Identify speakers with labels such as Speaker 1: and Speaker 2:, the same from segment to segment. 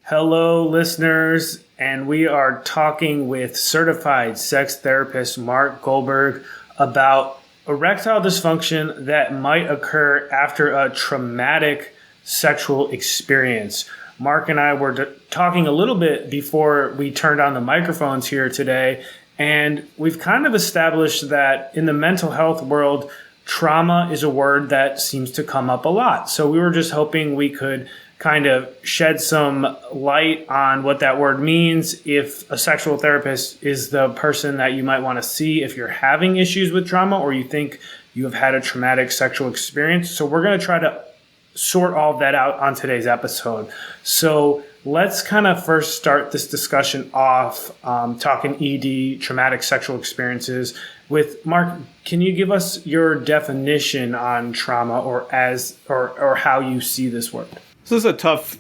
Speaker 1: Hello, listeners, and we are talking with certified sex therapist Mark Goldberg about erectile dysfunction that might occur after a traumatic sexual experience. Mark and I were talking a little bit before we turned on the microphones here today, and we've kind of established that in the mental health world, trauma is a word that seems to come up a lot. So we were just hoping we could kind of shed some light on what that word means, if a sexual therapist is the person that you might want to see if you're having issues with trauma or you think you have had a traumatic sexual experience. So we're going to try to sort all of that out on today's episode. So let's kind of first start this discussion off talking ED, traumatic sexual experiences. With Mark, can you give us your definition on trauma or how you see this word?
Speaker 2: This is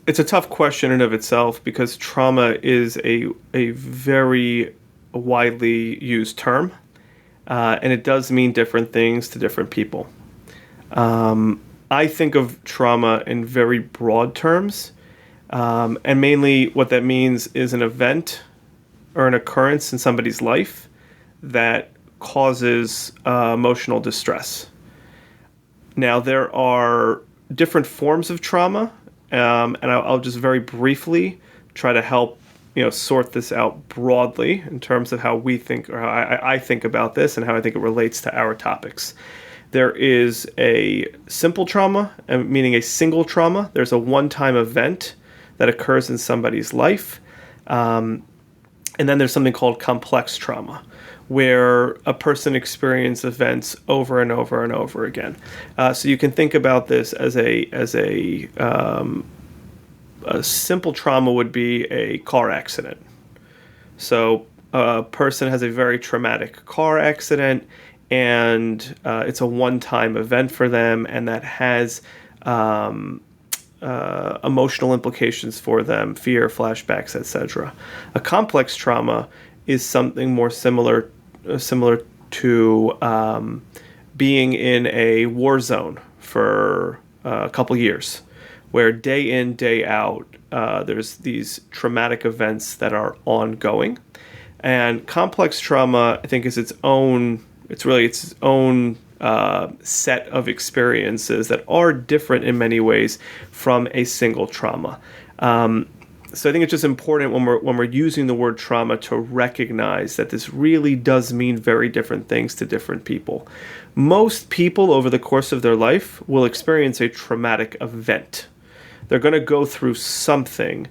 Speaker 2: it's a tough question in of itself because trauma is a very widely used term, and it does mean different things to different people. I think of trauma in very broad terms, and mainly what that means is an event or an occurrence in somebody's life that causes emotional distress. Now, there are different forms of trauma. And I'll just very briefly try to help sort this out broadly in terms of how we think or how I think about this and how I think it relates to our topics. There is a simple trauma, meaning a single trauma. There's a one-time event that occurs in somebody's life. And then there's something called complex trauma, where a person experiences events over and over and over again. So you can think about this as a simple trauma would be a car accident. So a person has a very traumatic car accident, and it's a one-time event for them, and that has emotional implications for them, fear, flashbacks, etc. A complex trauma is something more similar to being in a war zone for a couple years, where day in, day out, there's these traumatic events that are ongoing. And complex trauma, I think, is its own set of experiences that are different in many ways from a single trauma. So I think it's just important when we're using the word trauma to recognize that this really does mean very different things to different people. Most people over the course of their life will experience a traumatic event. They're going to go through something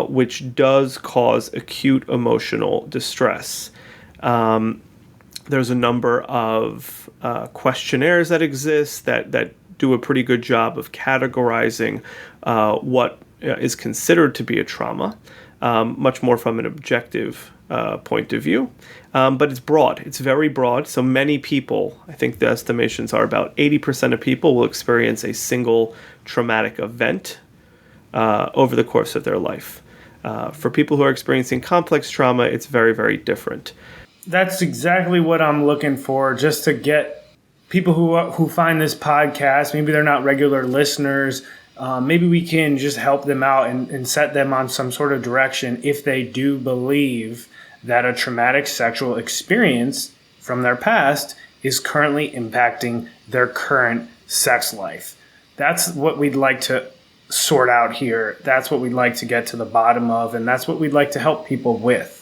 Speaker 2: which does cause acute emotional distress. There's a number of questionnaires that exist that do a pretty good job of categorizing what is considered to be a trauma, much more from an objective point of view. But it's broad. It's very broad. So many people, I think the estimations are about 80% of people will experience a single traumatic event over the course of their life. For people who are experiencing complex trauma, it's very, very different.
Speaker 1: That's exactly what I'm looking for, just to get people who find this podcast, maybe they're not regular listeners, maybe we can just help them out and set them on some sort of direction if they do believe that a traumatic sexual experience from their past is currently impacting their current sex life. That's what we'd like to sort out here. That's what we'd like to get to the bottom of, and that's what we'd like to help people with.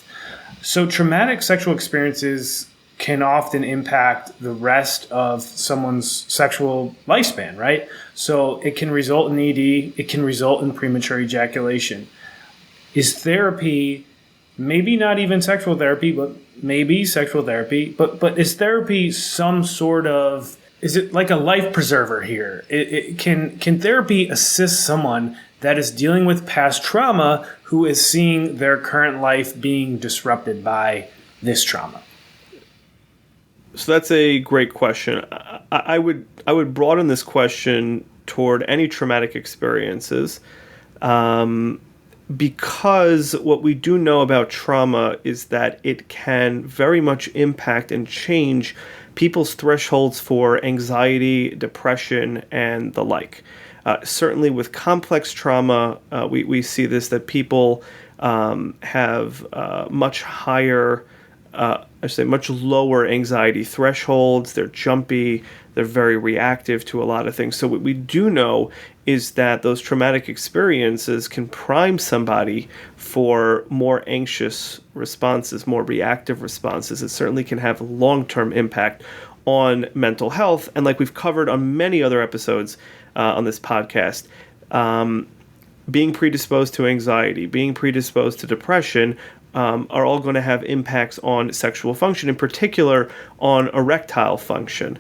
Speaker 1: So traumatic sexual experiences can often impact the rest of someone's sexual lifespan, right? So it can result in ED, it can result in premature ejaculation. Is therapy, maybe not even sexual therapy, but maybe sexual therapy, but is therapy some sort of, is it like a life preserver here? Can therapy assist someone that is dealing with past trauma who is seeing their current life being disrupted by this trauma?
Speaker 2: So that's a great question. I would broaden this question toward any traumatic experiences, because what we do know about trauma is that it can very much impact and change people's thresholds for anxiety, depression, and the like. Certainly with complex trauma, we see this, that people have much higher, much lower anxiety thresholds. They're jumpy. They're very reactive to a lot of things. So what we do know is that those traumatic experiences can prime somebody for more anxious responses, more reactive responses. It certainly can have long-term impact on mental health. And like we've covered on many other episodes on this podcast, being predisposed to anxiety, being predisposed to depression are all going to have impacts on sexual function, in particular on erectile function.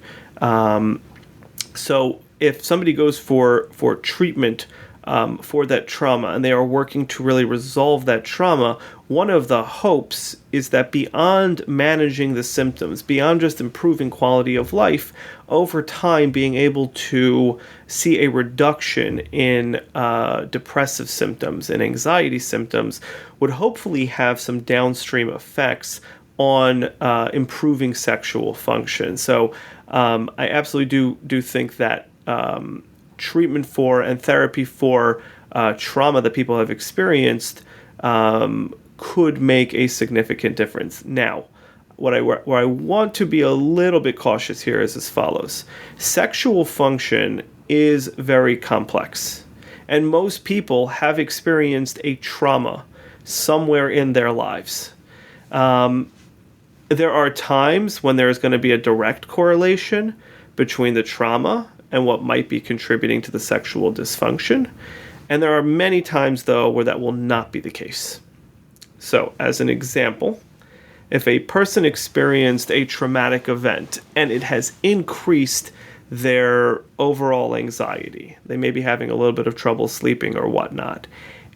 Speaker 2: So if somebody goes for treatment for that trauma and they are working to really resolve that trauma, one of the hopes is that beyond managing the symptoms, beyond just improving quality of life, over time being able to see a reduction in depressive symptoms and anxiety symptoms would hopefully have some downstream effects on improving sexual function. So I absolutely do think that treatment for and therapy for trauma that people have experienced could make a significant difference. Now, where I want to be a little bit cautious here is as follows. Sexual function is very complex, and most people have experienced a trauma somewhere in their lives. There are times when there's going to be a direct correlation between the trauma and what might be contributing to the sexual dysfunction. And there are many times, though, where that will not be the case. So, as an example, if a person experienced a traumatic event and it has increased their overall anxiety, they may be having a little bit of trouble sleeping or whatnot,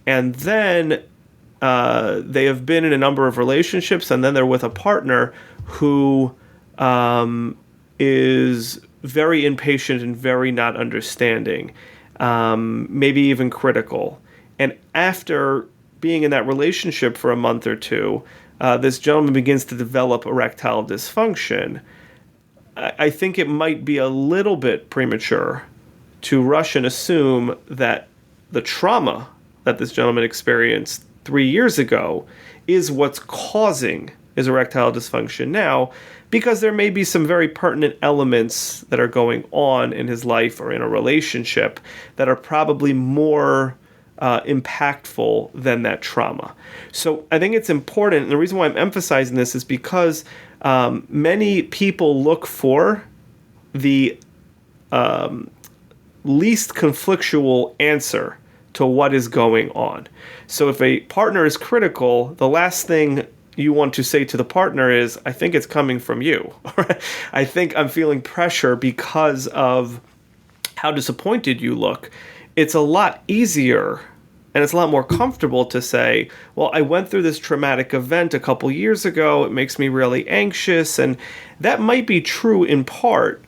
Speaker 2: and then they have been in a number of relationships, and then they're with a partner who is very impatient and very not understanding, maybe even critical. And after being in that relationship for a month or two, this gentleman begins to develop erectile dysfunction. I think it might be a little bit premature to rush and assume that the trauma that this gentleman experienced 3 years ago is what's causing his erectile dysfunction now, because there may be some very pertinent elements that are going on in his life or in a relationship that are probably more impactful than that trauma. So I think it's important, and the reason why I'm emphasizing this is because many people look for the least conflictual answer to what is going on. So if a partner is critical, the last thing you want to say to the partner is, I think it's coming from you. I think I'm feeling pressure because of how disappointed you look. It's a lot easier and it's a lot more comfortable to say, well, I went through this traumatic event a couple years ago. It makes me really anxious. And that might be true in part,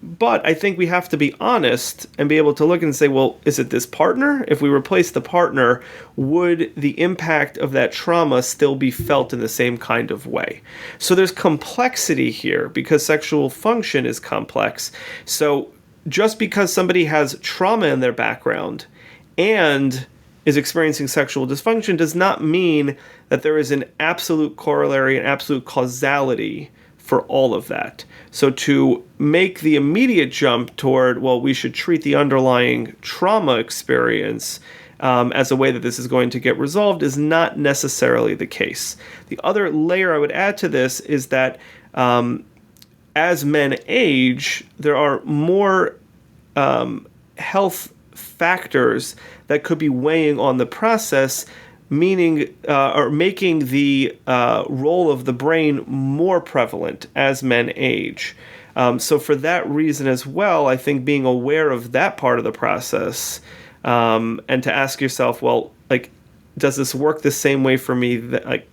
Speaker 2: but I think we have to be honest and be able to look and say, well, is it this partner? If we replace the partner, would the impact of that trauma still be felt in the same kind of way? So there's complexity here because sexual function is complex. So just because somebody has trauma in their background and is experiencing sexual dysfunction does not mean that there is an absolute corollary, an absolute causality for all of that. So to make the immediate jump toward, well, we should treat the underlying trauma experience as a way that this is going to get resolved is not necessarily the case. The other layer I would add to this is that as men age, there are more health factors that could be weighing on the process, meaning or making the role of the brain more prevalent as men age. So for that reason as well, I think being aware of that part of the process and to ask yourself, well, like, does this work the same way for me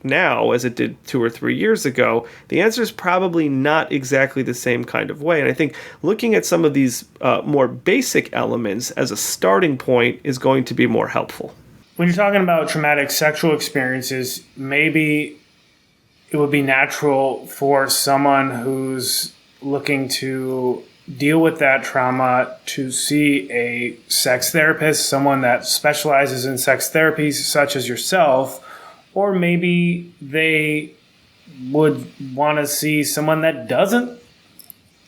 Speaker 2: now as it did 2 or 3 years ago? The answer is probably not exactly the same kind of way. And I think looking at some of these more basic elements as a starting point is going to be more helpful.
Speaker 1: When you're talking about traumatic sexual experiences, maybe it would be natural for someone who's looking to deal with that trauma to see a sex therapist, someone that specializes in sex therapy, such as yourself, or maybe they would want to see someone that doesn't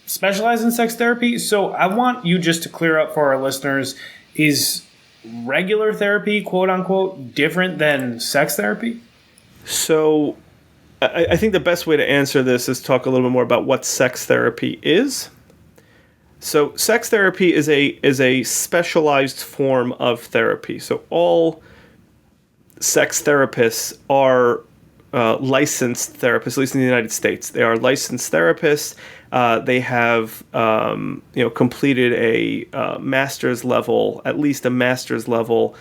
Speaker 1: specialize in sex therapy. So I want you just to clear up for our listeners, is regular therapy, quote unquote, different than sex therapy?
Speaker 2: So I think the best way to answer this is talk a little bit more about what sex therapy is. So sex therapy is a specialized form of therapy. So all sex therapists are licensed therapists, at least in the United States. They are licensed therapists. They have completed a master's level, at least a master's level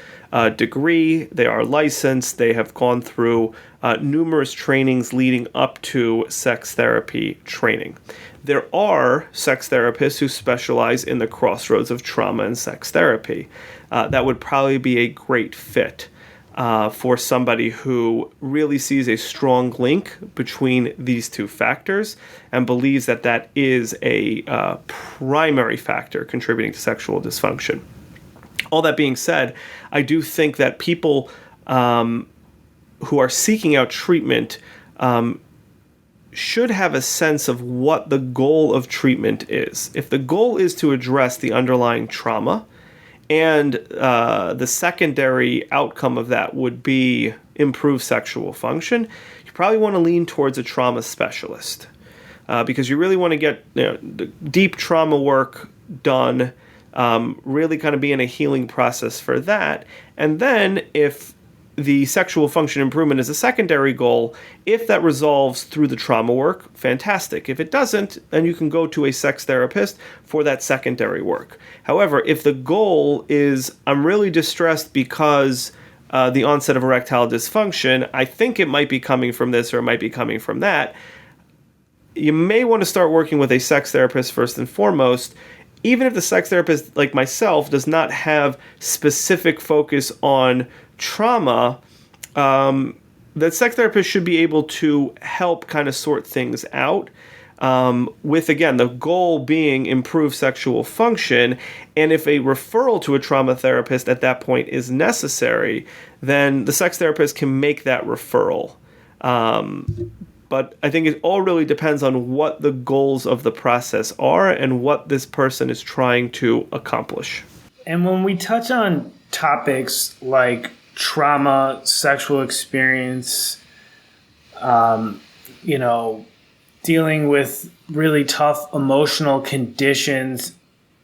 Speaker 2: degree. They are licensed. They have gone through numerous trainings leading up to sex therapy training. There are sex therapists who specialize in the crossroads of trauma and sex therapy. That would probably be a great fit for somebody who really sees a strong link between these two factors and believes that that is a primary factor contributing to sexual dysfunction. All that being said, I do think that people who are seeking out treatment should have a sense of what the goal of treatment is. If the goal is to address the underlying trauma, and the secondary outcome of that would be improved sexual function, you probably want to lean towards a trauma specialist because you really want to get the deep trauma work done, really kind of be in a healing process for that. And then if the sexual function improvement is a secondary goal, if that resolves through the trauma work, fantastic. If it doesn't, then you can go to a sex therapist for that secondary work. However, if the goal is, I'm really distressed because the onset of erectile dysfunction, I think it might be coming from this or it might be coming from that, you may want to start working with a sex therapist first and foremost. Even if the sex therapist, like myself, does not have specific focus on trauma, that sex therapist should be able to help kind of sort things out with, again, the goal being improved sexual function. And if a referral to a trauma therapist at that point is necessary, then the sex therapist can make that referral. But I think it all really depends on what the goals of the process are and what this person is trying to accomplish.
Speaker 1: And when we touch on topics like trauma, sexual experience, dealing with really tough emotional conditions,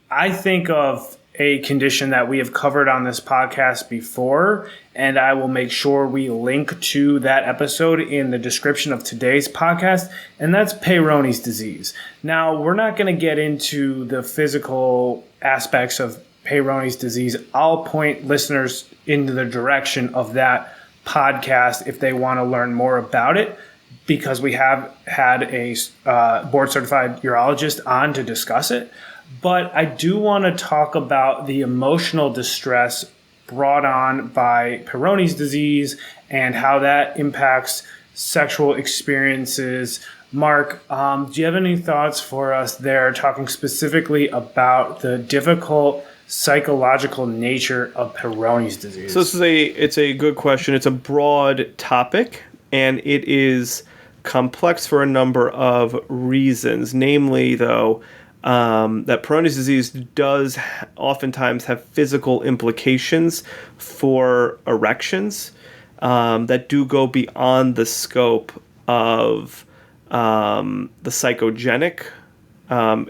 Speaker 1: I think of a condition that we have covered on this podcast before, and I will make sure we link to that episode in the description of today's podcast, and that's Peyronies disease. Now, we're not going to get into the physical aspects of Peyronies disease. I'll point listeners into the direction of that podcast if they want to learn more about it, because we have had a board-certified urologist on to discuss it. But I do want to talk about the emotional distress brought on by Peyronies disease and how that impacts sexual experiences. Mark, do you have any thoughts for us there, talking specifically about the difficult psychological nature of Peyronies disease?
Speaker 2: So it's a good question. It's a broad topic, and it is complex for a number of reasons. Namely, though, that Peyronies disease does oftentimes have physical implications for erections that do go beyond the scope of the psychogenic.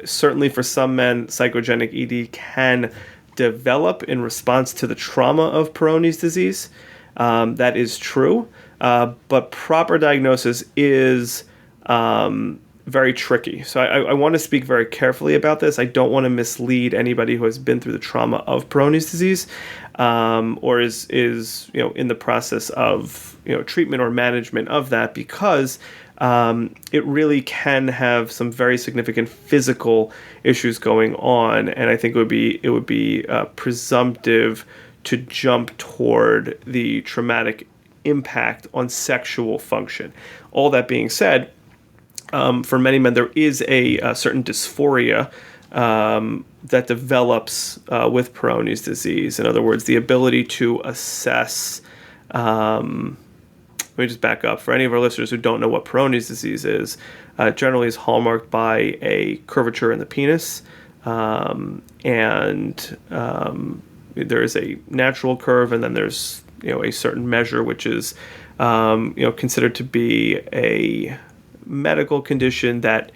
Speaker 2: Certainly for some men, psychogenic ED can develop in response to the trauma of Peyronies disease. That is true, but proper diagnosis is very tricky. So I want to speak very carefully about this. I don't want to mislead anybody who has been through the trauma of Peyronies disease or is in the process of treatment or management of that, because it really can have some very significant physical issues going on, and I think it would be presumptive to jump toward the traumatic impact on sexual function. All that being said, for many men, there is a certain dysphoria that develops with Peyronies disease. In other words, the ability to assess. Let me just back up. For any of our listeners who don't know what Peyronies disease is, generally is hallmarked by a curvature in the penis, and there is a natural curve, and then there's a certain measure which is considered to be a medical condition that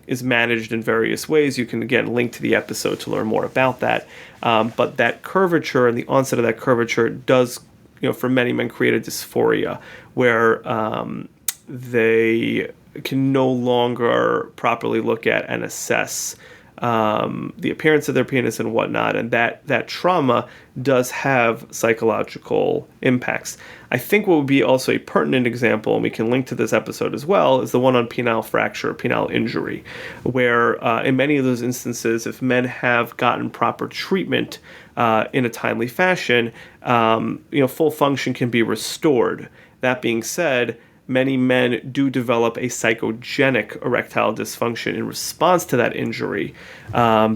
Speaker 2: is managed in various ways. You can again link to the episode to learn more about that. But that curvature and the onset of that curvature does, for many men, create a dysphoria where they can no longer properly look at and assess the appearance of their penis and whatnot, and that trauma does have psychological impacts. I think what would be also a pertinent example, and we can link to this episode as well, is the one on penile fracture, penile injury, where in many of those instances, if men have gotten proper treatment in a timely fashion, full function can be restored. That being said, many men do develop a psychogenic erectile dysfunction in response to that injury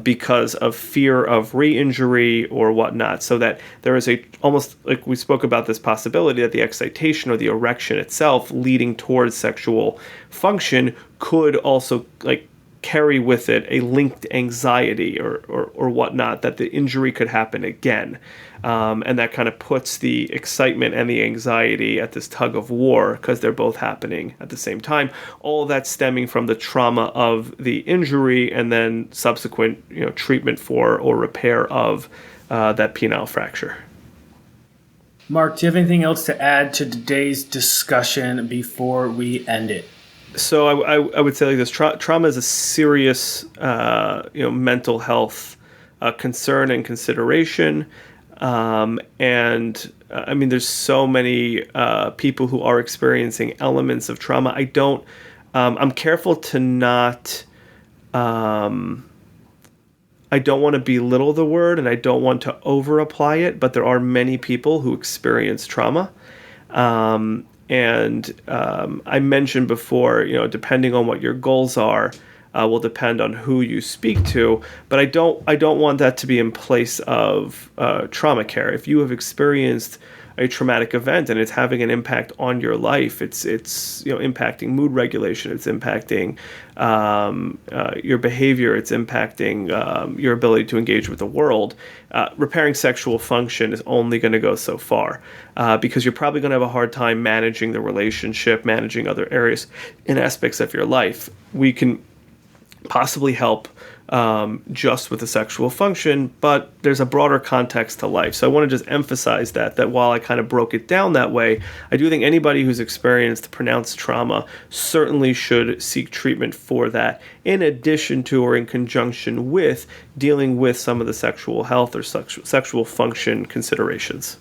Speaker 2: because of fear of re-injury or whatnot, so that there is almost like we spoke about this possibility that the excitation or the erection itself leading towards sexual function could also carry with it a linked anxiety or whatnot, that the injury could happen again. And that kind of puts the excitement and the anxiety at this tug of war because they're both happening at the same time. All of that stemming from the trauma of the injury and then subsequent treatment for or repair of that penile fracture.
Speaker 1: Mark, do you have anything else to add to today's discussion before we end it?
Speaker 2: So I would say like this: trauma is a serious mental health concern and consideration. There's so many people who are experiencing elements of trauma. I'm careful to not, I don't want to belittle the word and I don't want to over apply it, but there are many people who experience trauma. I mentioned before, depending on what your goals are, will depend on who you speak to, but I don't want that to be in place of trauma care. If you have experienced a traumatic event and it's having an impact on your life, it's impacting mood regulation, it's impacting your behavior, it's impacting your ability to engage with the world. Repairing sexual function is only going to go so far because you're probably going to have a hard time managing the relationship, managing other areas and aspects of your life. We can possibly help just with the sexual function, but there's a broader context to life. So I want to just emphasize that while I kind of broke it down that way, I do think anybody who's experienced pronounced trauma certainly should seek treatment for that, in addition to or in conjunction with dealing with some of the sexual health or sexual function considerations.